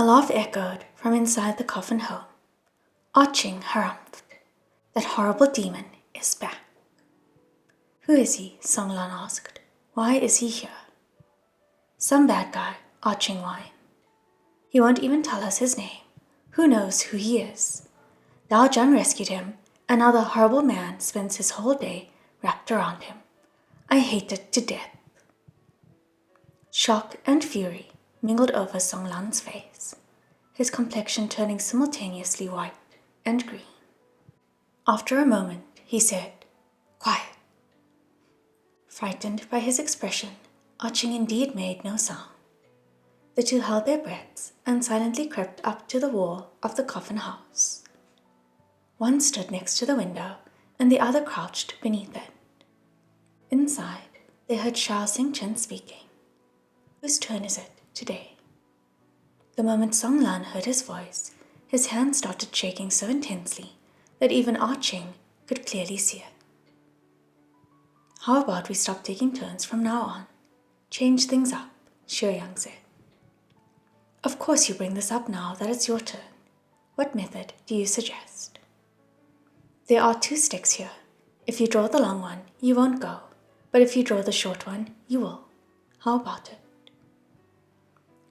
A laugh echoed from inside the coffin home. Arching harumphed. That horrible demon is back. Who is he? Songlan asked. Why is he here? Some bad guy, Arching whined. He won't even tell us his name. Who knows who he is? Dao Zhang rescued him, and now the horrible man spends his whole day wrapped around him. I hate it to death. Shock and fury mingled over Songlan's face, his complexion turning simultaneously white and green. After a moment, he said, Quiet. Frightened by his expression, Arching indeed made no sound. The two held their breaths and silently crept up to the wall of the coffin house. One stood next to the window, and the other crouched beneath it. Inside, they heard Xiao Xingchen speaking. Whose turn is it today? The moment Songlan heard his voice, his hand started shaking so intensely that even Arching could clearly see it. How about we stop taking turns from now on? Change things up, Yang said. Of course you bring this up now that it's your turn. What method do you suggest? There are 2 sticks here. If you draw the long one, you won't go. But if you draw the short one, you will. How about it?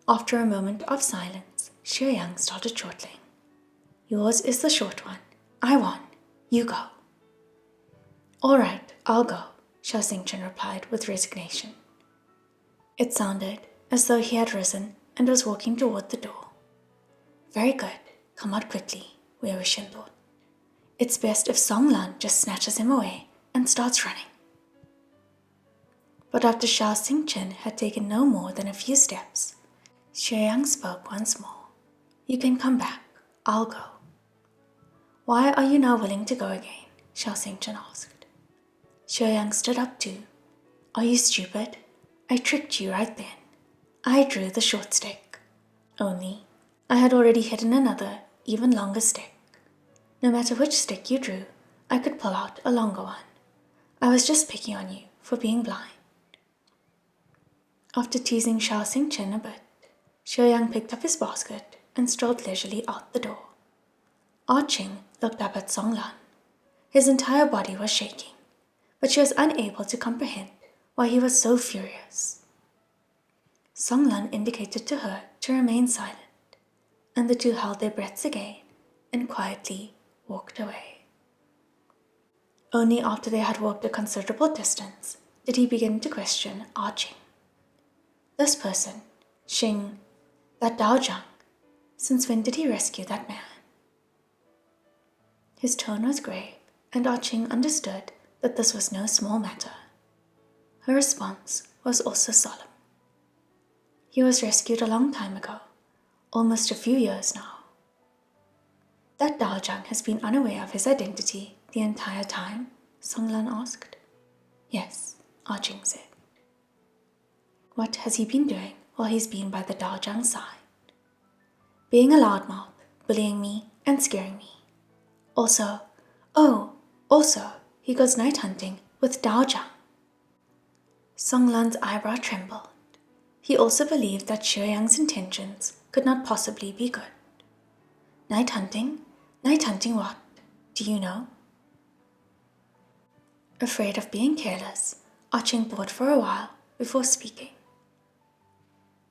After a moment of silence, Yang started chortling. Yours is the short one. I won. You go. All right, I'll go, Xiao Xingchen replied with resignation. It sounded as though he had risen and was walking toward the door. Very good. Come out quickly, Wei Wuxian thought. It's best if Songlan just snatches him away and starts running. But after Xiao Xingchen had taken no more than a few steps, Yang spoke once more. You can come back. I'll go. Why are you now willing to go again? Xiao Xingchen asked. Yang stood up too. Are you stupid? I tricked you right then. I drew the short stick. Only, I had already hidden another, even longer stick. No matter which stick you drew, I could pull out a longer one. I was just picking on you for being blind. After teasing Xiao Xingchen a bit, Yang picked up his basket and strolled leisurely out the door. Arching looked up at Songlan. His entire body was shaking, but she was unable to comprehend why he was so furious. Songlan indicated to her to remain silent, and the two held their breaths again and quietly walked away. Only after they had walked a considerable distance did he begin to question Arching. This person, Xing, that Dao Zhang, since when did he rescue that man? His tone was grave, and Arching understood that this was no small matter. Her response was also solemn. He was rescued a long time ago, almost a few years now. That Dao Zhang has been unaware of his identity the entire time? Songlan asked. Yes, Arching said. What has he been doing while he's been by the Dao Zhang's side? Being a loudmouth, bullying me, and scaring me. Also, he goes night hunting with Dao Zhang. Songlan's eyebrow trembled. He also believed that Yang's intentions could not possibly be good. Night hunting? Night hunting what? Do you know? Afraid of being careless, Arching thought for a while before speaking.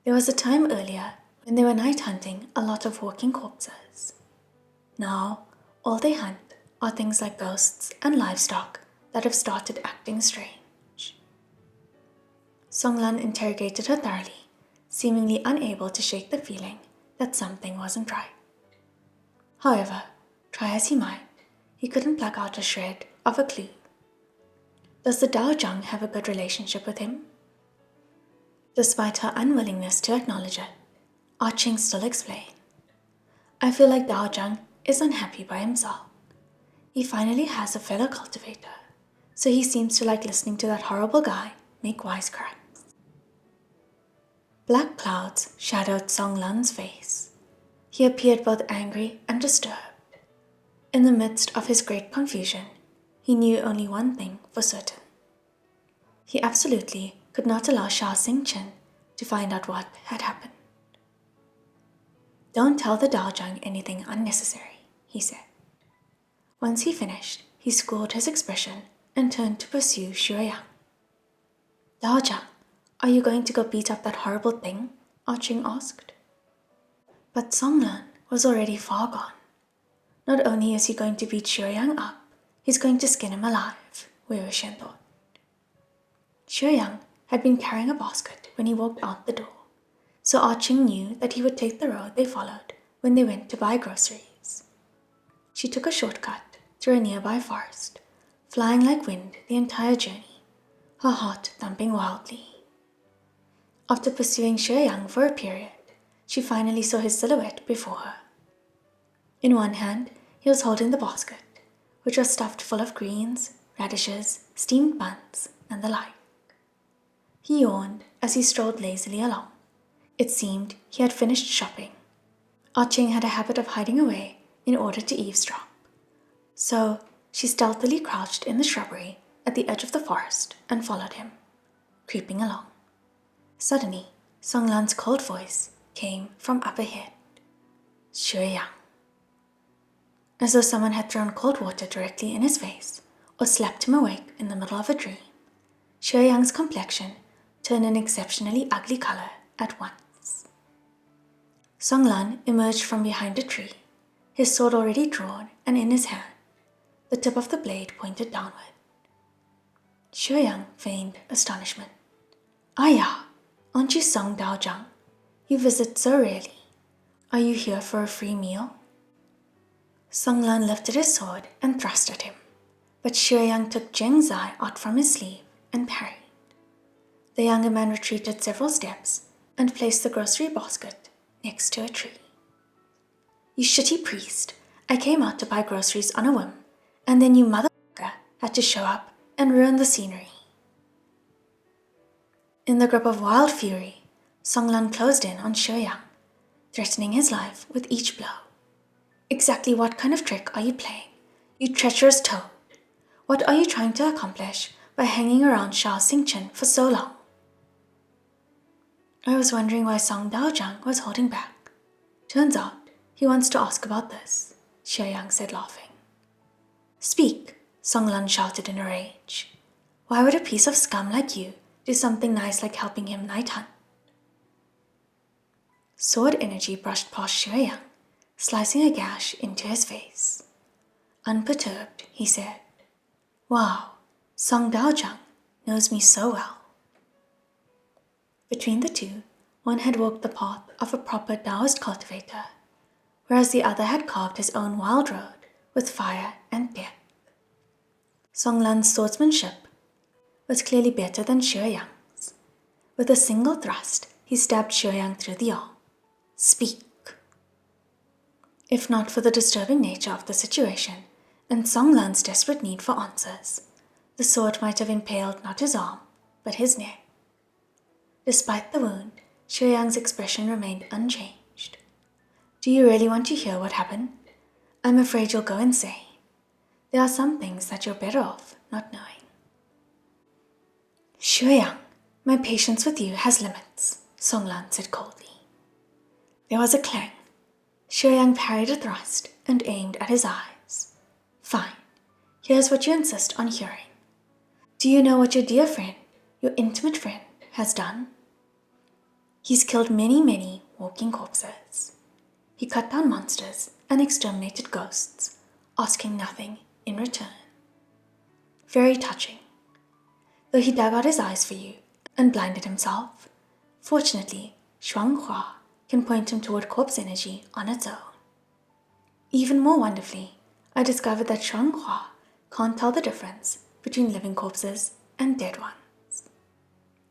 There was a time earlier when they were night hunting a lot of walking corpses. Now, all they hunt are things like ghosts and livestock that have started acting strange. Songlan interrogated her thoroughly, seemingly unable to shake the feeling that something wasn't right. However, try as he might, he couldn't pluck out a shred of a clue. Does the Dao Zhang have a good relationship with him? Despite her unwillingness to acknowledge it, Arching still explained. I feel like Dao Zhang is unhappy by himself. He finally has a fellow cultivator, so he seems to like listening to that horrible guy make wisecracks. Black clouds shadowed Songlan's face. He appeared both angry and disturbed. In the midst of his great confusion, he knew only one thing for certain. He absolutely could not allow Xiao Xingchen to find out what had happened. Don't tell the Daojang anything unnecessary, he said. Once he finished, he schooled his expression and turned to pursue Xueyang. Daojang, are you going to go beat up that horrible thing? Arching asked. But Songlan was already far gone. Not only is he going to beat Xueyang up, he's going to skin him alive, Wei Wuxian thought. Xueyang had been carrying a basket when he walked out the door, so Arching knew that he would take the road they followed when they went to buy groceries. She took a shortcut through a nearby forest, flying like wind the entire journey, her heart thumping wildly. After pursuing Xueyang for a period, she finally saw his silhouette before her. In one hand, he was holding the basket, which was stuffed full of greens, radishes, steamed buns, and the like. He yawned as he strolled lazily along. It seemed he had finished shopping. Arching had a habit of hiding away in order to eavesdrop. So she stealthily crouched in the shrubbery at the edge of the forest and followed him, creeping along. Suddenly, Songlan's cold voice came from up ahead. Xueyang. As though someone had thrown cold water directly in his face or slapped him awake in the middle of a dream, Xueyang's complexion turned an exceptionally ugly color at once. Songlan emerged from behind a tree, his sword already drawn and in his hand, the tip of the blade pointed downward. Xueyang feigned astonishment. "Aya, aren't you Song Daojang? You visit so rarely. Are you here for a free meal?" Songlan lifted his sword and thrust at him, but Xueyang took Zheng Zai out from his sleeve and parried. The younger man retreated several steps and placed the grocery basket next to a tree. "You shitty priest, I came out to buy groceries on a whim, and then you motherfucker had to show up and ruin the scenery." In the grip of wild fury, Songlan closed in on Xueyang, threatening his life with each blow. "Exactly what kind of trick are you playing, you treacherous toad? What are you trying to accomplish by hanging around Shao Xingchen for so long?" I was wondering why Song Daojang was holding back. Turns out he wants to ask about this, Xueyang said, laughing. "Speak," Songlan shouted in a rage. "Why would a piece of scum like you do something nice like helping him night hunt?" Sword energy brushed past Xueyang, slicing a gash into his face. Unperturbed, he said, "Wow, Song Daojang knows me so well." Between the two, one had walked the path of a proper Taoist cultivator, whereas the other had carved his own wild road with fire and death. Songlan's swordsmanship was clearly better than Xueyang's. With a single thrust, he stabbed Xueyang through the arm. "Speak." If not for the disturbing nature of the situation and Songlan's desperate need for answers, the sword might have impaled not his arm, but his neck. Despite the wound, Xueyang's expression remained unchanged. "Do you really want to hear what happened? I'm afraid you'll go insane. There are some things that you're better off not knowing." "Xueyang, my patience with you has limits," Songlan said coldly. There was a clang. Xueyang parried a thrust and aimed at his eyes. "Fine, here's what you insist on hearing. Do you know what your dear friend, your intimate friend, has done? He's killed many, many walking corpses. He cut down monsters and exterminated ghosts, asking nothing in return. Very touching. Though he dug out his eyes for you and blinded himself, fortunately, Shuanghua can point him toward corpse energy on its own. Even more wonderfully, I discovered that Shuanghua can't tell the difference between living corpses and dead ones.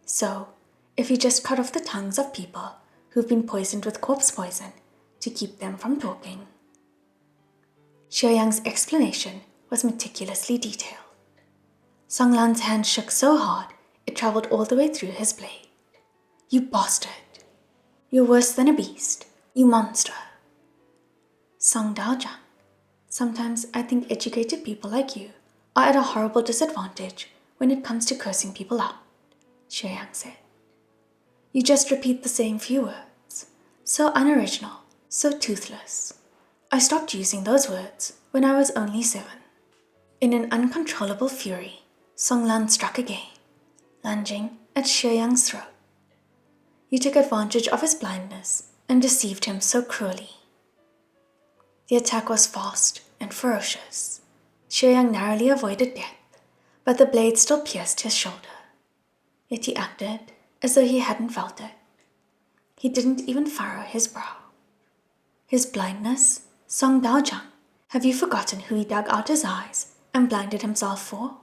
So, if you just cut off the tongues of people who've been poisoned with corpse poison to keep them from talking." Xueyang's explanation was meticulously detailed. Songlan's hand shook so hard it traveled all the way through his blade. "You bastard! You're worse than a beast, you monster." "Song Daojang, sometimes I think educated people like you are at a horrible disadvantage when it comes to cursing people out," Xueyang said. "You just repeat the same few words, so unoriginal So toothless. I stopped using those words when I was only 7. In an uncontrollable fury, Song Lan struck again, lunging at Xue Yang's throat. You took advantage of his blindness and deceived him so cruelly. The attack was fast and ferocious. Xue Yang narrowly avoided death, but the blade still pierced his shoulder. Yet he acted as though he hadn't felt it. He didn't even furrow his brow. His blindness? Song Daozhang, have you forgotten who he dug out his eyes and blinded himself for?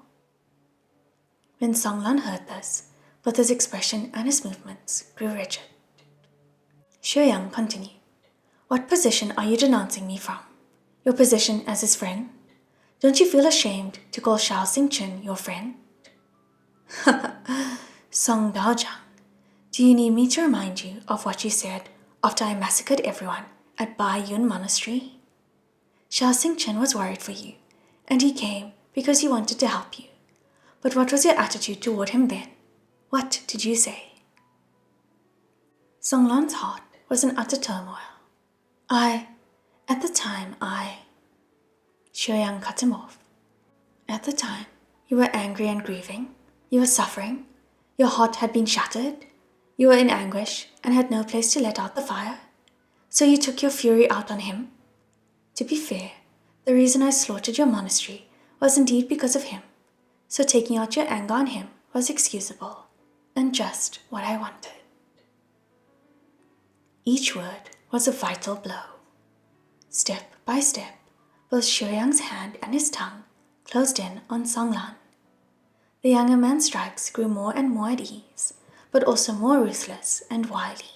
When Song Lan heard this, both his expression and his movements grew rigid. Xue Yang continued, "What position are you denouncing me from? Your position as his friend? Don't you feel ashamed to call Shao Xingchen your friend?" Song Daozhang, do you need me to remind you of what you said after I massacred everyone at Bai Yun Monastery? Shao Xingchen was worried for you, and he came because he wanted to help you. But what was your attitude toward him then? What did you say? Song Lan's heart was in utter turmoil. At the time, Xue Yang cut him off. At the time, you were angry and grieving. You were suffering. Your heart had been shattered. You were in anguish and had no place to let out the fire. So you took your fury out on him. To be fair, the reason I slaughtered your monastery was indeed because of him. So taking out your anger on him was excusable and just what I wanted. Each word was a vital blow. Step by step, both Xue Yang's hand and his tongue closed in on Song Lan. The younger man's strikes grew more and more at ease, but also more ruthless and wily.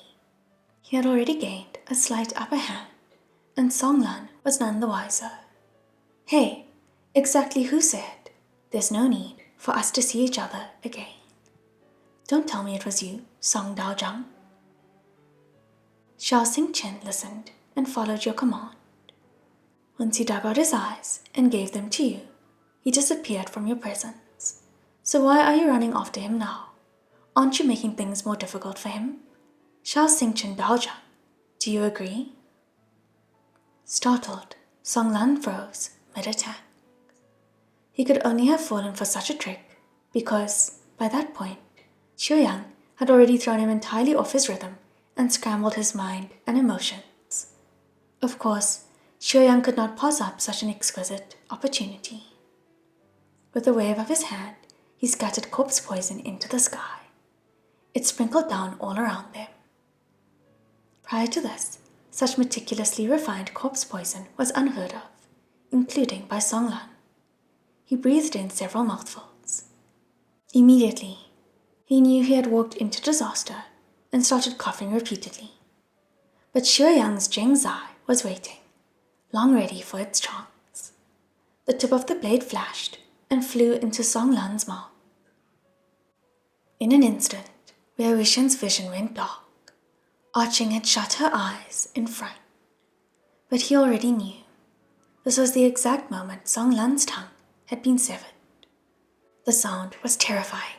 He had already gained a slight upper hand, and Song Lan was none the wiser. Hey, exactly who said, "There's no need for us to see each other again"? Don't tell me it was you, Song Daozhang. Shao Xingchen listened and followed your command. Once he dug out his eyes and gave them to you, he disappeared from your presence. So why are you running after him now? Aren't you making things more difficult for him? Shao Xingchen Daozhang, do you agree? Startled, Song Lan froze mid-attack. He could only have fallen for such a trick because, by that point, Xue Yang had already thrown him entirely off his rhythm and scrambled his mind and emotions. Of course, Xue Yang could not pass up such an exquisite opportunity. With a wave of his hand, he scattered corpse poison into the sky. It sprinkled down all around them. Prior to this, such meticulously refined corpse poison was unheard of, including by Song Lan. He breathed in several mouthfuls. Immediately, he knew he had walked into disaster and started coughing repeatedly. But Xue Yang's Jing Zai was waiting, long ready for its chance. The tip of the blade flashed and flew into Song Lan's mouth. In an instant, Wei Wuxian's vision went dark. Arching had shut her eyes in fright. But he already knew. This was the exact moment Song Lan's tongue had been severed. The sound was terrifying.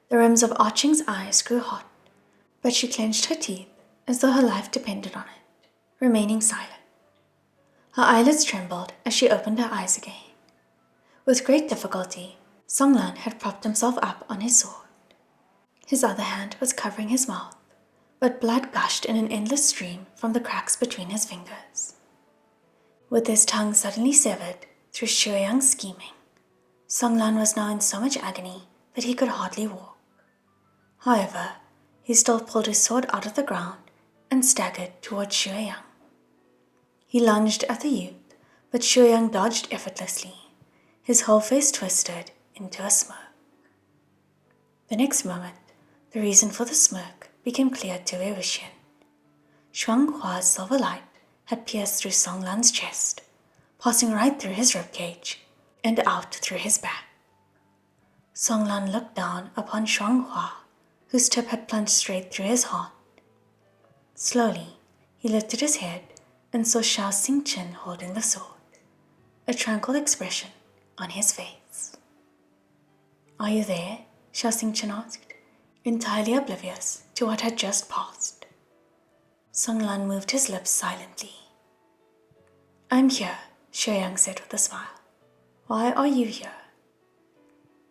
The rims of Arching's eyes grew hot, but she clenched her teeth as though her life depended on it, remaining silent. Her eyelids trembled as she opened her eyes again. With great difficulty, Song Lan had propped himself up on his sword. His other hand was covering his mouth, but blood gushed in an endless stream from the cracks between his fingers. With his tongue suddenly severed through Xue Yang's scheming, Song Lan was now in so much agony that he could hardly walk. However, he still pulled his sword out of the ground and staggered towards Xue Yang. He lunged at the youth, but Xue Yang dodged effortlessly, his whole face twisted into a smirk. The next moment, the reason for the smirk became clear to Wei Wuxian. Shuanghua's silver light had pierced through Song Lan's chest, passing right through his ribcage and out through his back. Song Lan looked down upon Shuanghua, whose tip had plunged straight through his heart. Slowly, he lifted his head and saw Shao Xingchen holding the sword, a tranquil expression on his face. "Are you there?" Shao Xingchen asked, entirely oblivious to what had just passed. Songlan moved his lips silently. I'm here, Xiaoyang said with a smile. Why are you here?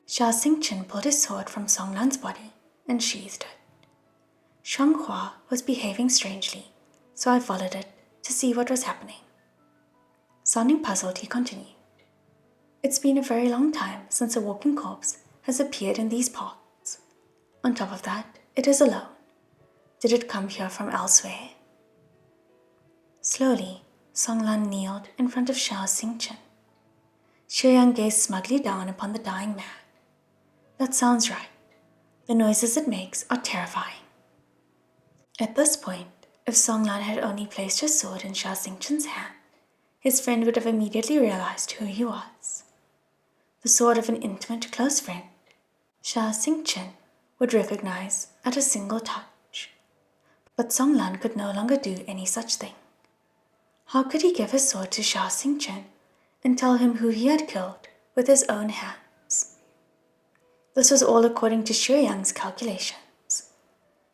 Xia Xingchen pulled his sword from Songlan's body and sheathed it. Shanghua was behaving strangely, so I followed it to see what was happening. Sounding puzzled, he continued. It's been a very long time since a walking corpse has appeared in these parts. On top of that, it is alone. Did it come here from elsewhere? Slowly, Songlan kneeled in front of Xia Xingchen. Xiaoyang gazed smugly down upon the dying man. That sounds right. The noises it makes are terrifying. At this point, if Songlan had only placed his sword in Xia Xingchen's hand, his friend would have immediately realized who he was. The sword of an intimate close friend, Xia Xingchen would recognize at a single touch. But Songlan could no longer do any such thing. How could he give his sword to Xia Xingchen and tell him who he had killed with his own hands? This was all according to Xiaoyang's calculations.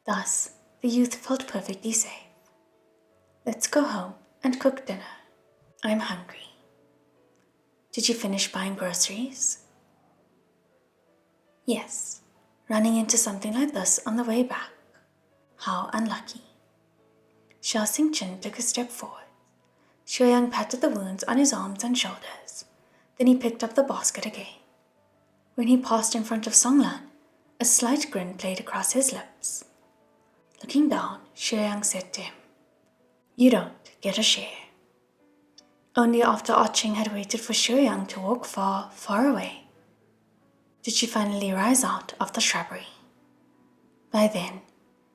Thus, the youth felt perfectly safe. Let's go home and cook dinner. I'm hungry. Did you finish buying groceries? Yes, running into something like this on the way back. How unlucky. Xia Xingchen took a step forward. Xiaoyang patted the wounds on his arms and shoulders. Then he picked up the basket again. When he passed in front of Songlan, a slight grin played across his lips. Looking down, Xiaoyang said to him, You don't get a share. Only after Arching had waited for Xiaoyang to walk far, far away, did she finally rise out of the shrubbery. By then,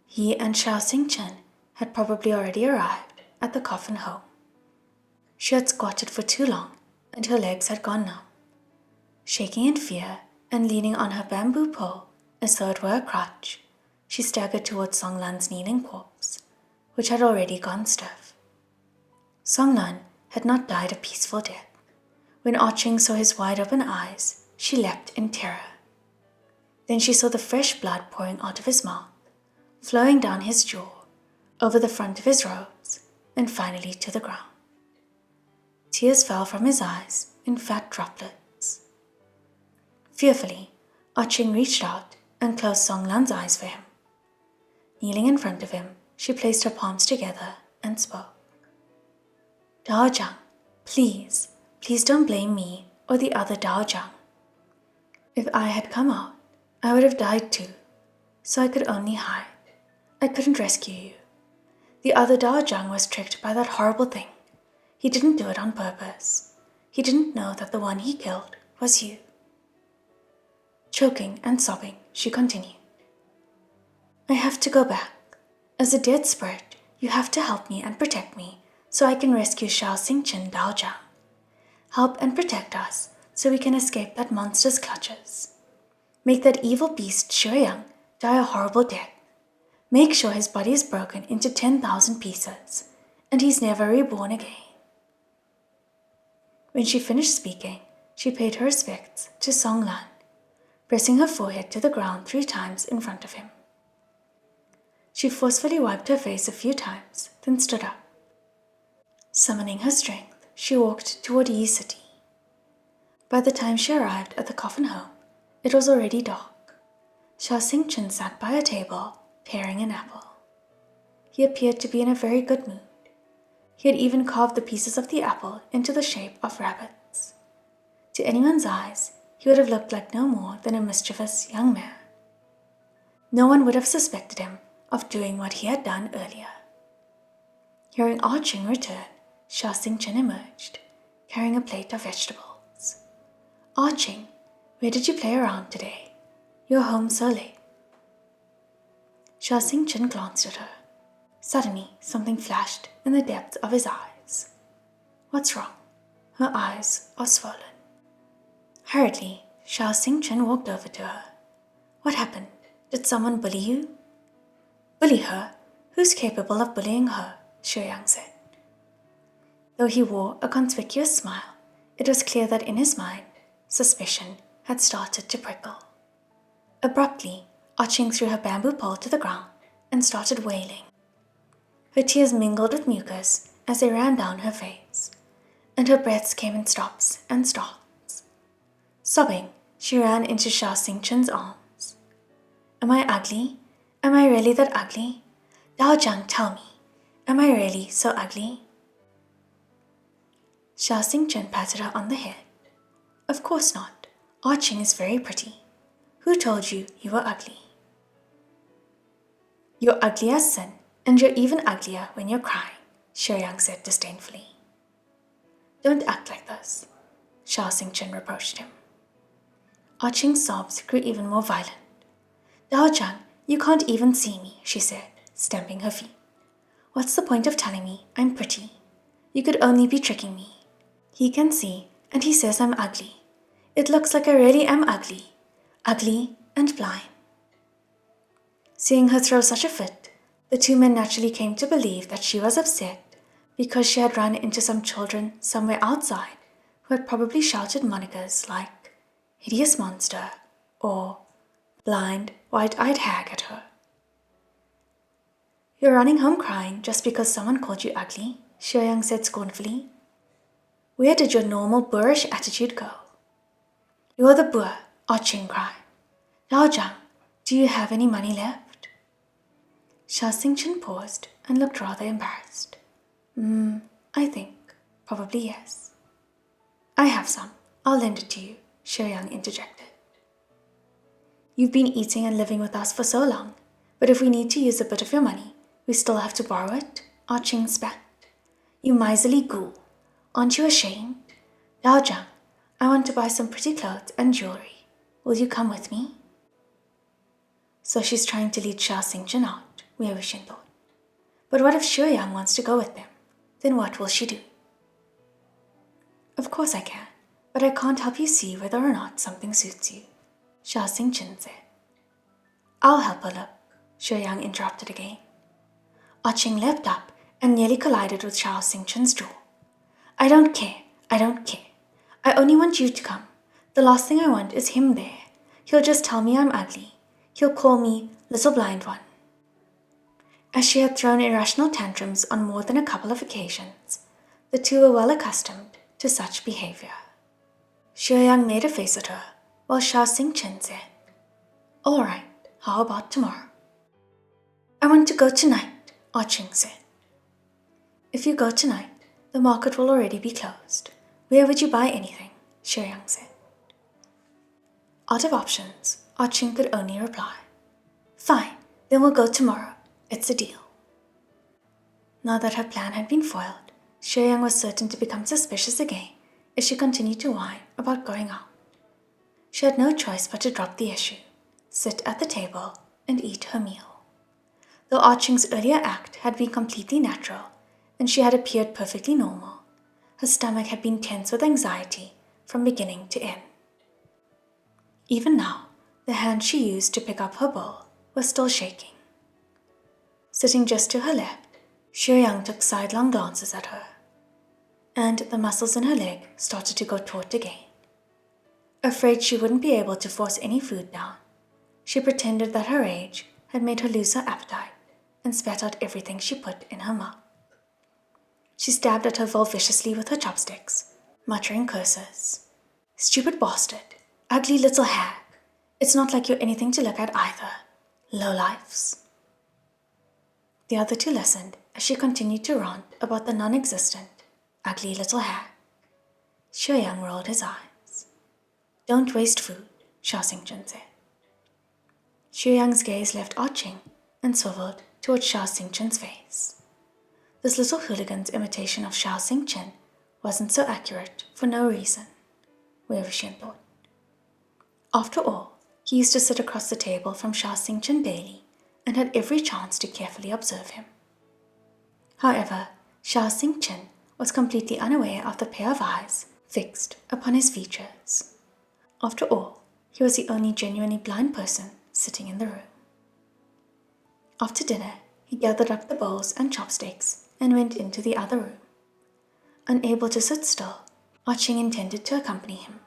he and Xia Xingchen had probably already arrived at the coffin home. She had squatted for too long, and her legs had gone numb. Shaking in fear and leaning on her bamboo pole as though it were a crutch, she staggered towards Songlan's kneeling corpse, which had already gone stiff. Songlan had not died a peaceful death. When Arching saw his wide-open eyes, she leapt in terror. Then she saw the fresh blood pouring out of his mouth, flowing down his jaw, over the front of his robes, and finally to the ground. Tears fell from his eyes in fat droplets. Fearfully, Arching reached out and closed Songlan's eyes for him. Kneeling in front of him, she placed her palms together and spoke. Daozhang, please don't blame me or the other Daozhang. If I had come out, I would have died too, so I could only hide. I couldn't rescue you. The other Daozhang was tricked by that horrible thing. He didn't do it on purpose. He didn't know that the one he killed was you. Choking and sobbing, she continued. I have to go back. As a dead spirit, you have to help me and protect me so I can rescue Xia Xingchen Daozhang. Help and protect us so we can escape that monster's clutches. Make that evil beast Xiaoyang die a horrible death. Make sure his body is broken into 10,000 pieces and he's never reborn again. When she finished speaking, she paid her respects to Songlan, pressing her forehead to the ground 3 times in front of him. She forcefully wiped her face a few times, then stood up. Summoning her strength, she walked toward Yi City. By the time she arrived at the coffin home, it was already dark. Xia Xingchen sat by a table, paring an apple. He appeared to be in a very good mood. He had even carved the pieces of the apple into the shape of rabbits. To anyone's eyes, he would have looked like no more than a mischievous young man. No one would have suspected him of doing what he had done earlier. Hearing Arching return, Xia Xingchen emerged, carrying a plate of vegetables. Arching, where did you play around today? You're home so late. Xia Xingchen glanced at her. Suddenly, something flashed in the depths of his eyes. What's wrong? Her eyes are swollen. Hurriedly, Xia Xingchen walked over to her. What happened? Did someone bully you? Bully her? Who's capable of bullying her? Xiaoyang said. Though he wore a conspicuous smile, it was clear that in his mind, suspicion had started to prickle. Abruptly, Arching threw her bamboo pole to the ground and started wailing. Her tears mingled with mucus as they ran down her face, and her breaths came in stops and starts. Sobbing, she ran into Sha Xingchen's arms. Am I ugly? Am I really that ugly? Dao Zhang, tell me, am I really so ugly? Sha Xingchen patted her on the head. Of course not. Arching is very pretty. Who told you you were ugly? You're ugly as sin, and you're even uglier when you're crying, Xiaoyang said disdainfully. Don't act like this, Sha Xingchen reproached him. Arching's sobs grew even more violent. Dao Zhang, you can't even see me, she said, stamping her feet. What's the point of telling me I'm pretty? You could only be tricking me. He can see, and he says I'm ugly. It looks like I really am ugly. Ugly and blind. Seeing her throw such a fit, the two men naturally came to believe that she was upset because she had run into some children somewhere outside who had probably shouted monikers like hideous monster or blind, white-eyed hag at her. You're running home crying just because someone called you ugly, Xiaoyang said scornfully. Where did your normal boorish attitude go? You're the boor, Arching cried. Dao Zhang, do you have any money left? Sha Xingchen paused and looked rather embarrassed. I think, probably yes. I have some. I'll lend it to you, Xiaoyang interjected. You've been eating and living with us for so long, but if we need to use a bit of your money, we still have to borrow it, Arching spat. You miserly ghoul. Aren't you ashamed? Dao Zhang, I want to buy some pretty clothes and jewelry. Will you come with me? So she's trying to lead Sha Xingchen out, Wangxian thought. But what if Xiaoyang wants to go with them? Then what will she do? Of course I can, but I can't help you see whether or not something suits you, Sha Xingchen said. I'll help her look, Xiaoyang interrupted again. Arching leapt up and nearly collided with Sha Xingchen's jaw. I don't care. I only want you to come. The last thing I want is him there. He'll just tell me I'm ugly. He'll call me little blind one. As she had thrown irrational tantrums on more than a couple of occasions, the two were well accustomed to such behavior. Xiaoyang made a face at her, while Sha Xingchen said, All right, how about tomorrow? I want to go tonight, Arching said. If you go tonight, the market will already be closed. Where would you buy anything? Xiaoyang said. Out of options, Arching could only reply, Fine, then we'll go tomorrow. It's a deal. Now that her plan had been foiled, Xiaoyang was certain to become suspicious again if she continued to whine about going out. She had no choice but to drop the issue, sit at the table, and eat her meal. Though Arching's earlier act had been completely natural, and she had appeared perfectly normal, her stomach had been tense with anxiety from beginning to end. Even now, the hand she used to pick up her bowl was still shaking. Sitting just to her left, Xiaoyang took sidelong glances at her, and the muscles in her leg started to go taut again. Afraid she wouldn't be able to force any food down, she pretended that her rage had made her lose her appetite and spat out everything she put in her mouth. She stabbed at her bowl viciously with her chopsticks, muttering curses. Stupid bastard, ugly little hag. It's not like you're anything to look at either. Lowlifes. The other two listened as she continued to rant about the non-existent, ugly little hag. Xiaoyang rolled his eyes. Don't waste food, Sha Xingchen said. Xiaoyang's gaze left Arching and swiveled towards Sha Xingchen's face. This little hooligan's imitation of Sha Xingchen wasn't so accurate for no reason, Wangxian thought. After all, he used to sit across the table from Sha Xingchen daily and had every chance to carefully observe him. However, Sha Xingchen was completely unaware of the pair of eyes fixed upon his features. After all, he was the only genuinely blind person sitting in the room. After dinner, he gathered up the bowls and chopsticks and went into the other room. Unable to sit still, Arching intended to accompany him,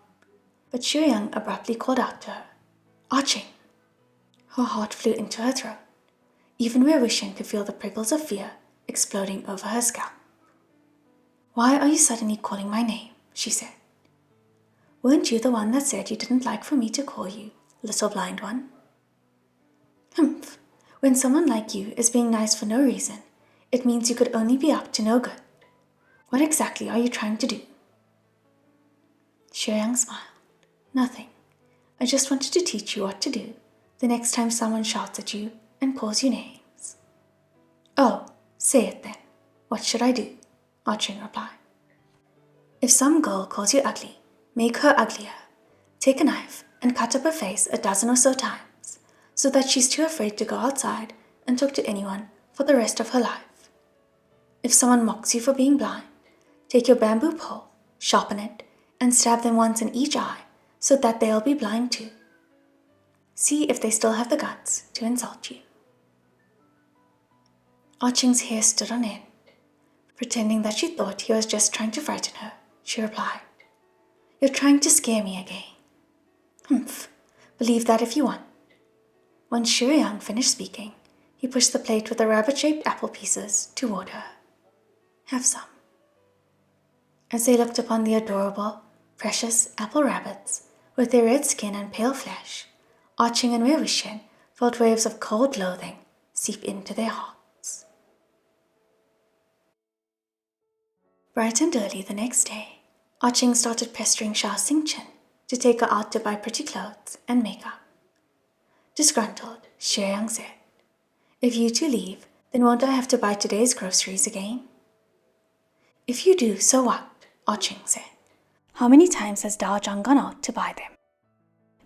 but Xiaoyang abruptly called out to her, Arching! Her heart flew into her throat. Even Wangxian could feel the prickles of fear exploding over her scalp. "Why are you suddenly calling my name?" she said. "Weren't you the one that said you didn't like for me to call you, little blind one?" "Humph. When someone like you is being nice for no reason, it means you could only be up to no good. What exactly are you trying to do?" Xiaoyang smiled. "Nothing. I just wanted to teach you what to do the next time someone shouts at you and calls you names." "Oh, say it then. What should I do?" Arching replied. "If some girl calls you ugly, make her uglier. Take a knife and cut up her face a dozen or so times, so that she's too afraid to go outside and talk to anyone for the rest of her life. If someone mocks you for being blind, take your bamboo pole, sharpen it, and stab them once in each eye so that they'll be blind too. See if they still have the guts to insult you." Arching's hair stood on end. Pretending that she thought he was just trying to frighten her, she replied, "You're trying to scare me again." "Humph. Believe that if you want." Once Xiaoyang finished speaking, he pushed the plate with the rabbit-shaped apple pieces toward her. "Have some." As they looked upon the adorable, precious apple rabbits with their red skin and pale flesh, Arching and Wangxian felt waves of cold loathing seep into their hearts. Bright and early the next day, Arching started pestering Xiao Xingchen to take her out to buy pretty clothes and makeup. Disgruntled, Xiaoyang said, "If you two leave, then won't I have to buy today's groceries again?" "If you do, so what?" Arching said. "How many times has Dao Zhang gone out to buy them?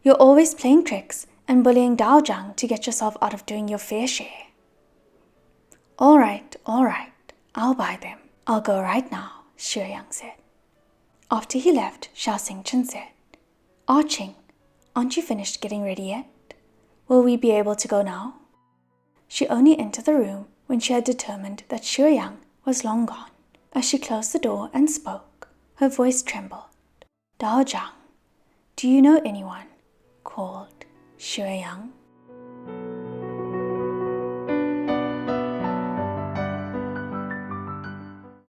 You're always playing tricks and bullying Dao Zhang to get yourself out of doing your fair share." All right, I'll buy them. I'll go right now," Xiaoyang said. After he left, Xiao Xingchen said, "Arching, aren't you finished getting ready yet? Will we be able to go now?" She only entered the room when she had determined that Xiaoyang was long gone. As she closed the door and spoke, her voice trembled. "Dao Zhang, do you know anyone called Xiaoyang?"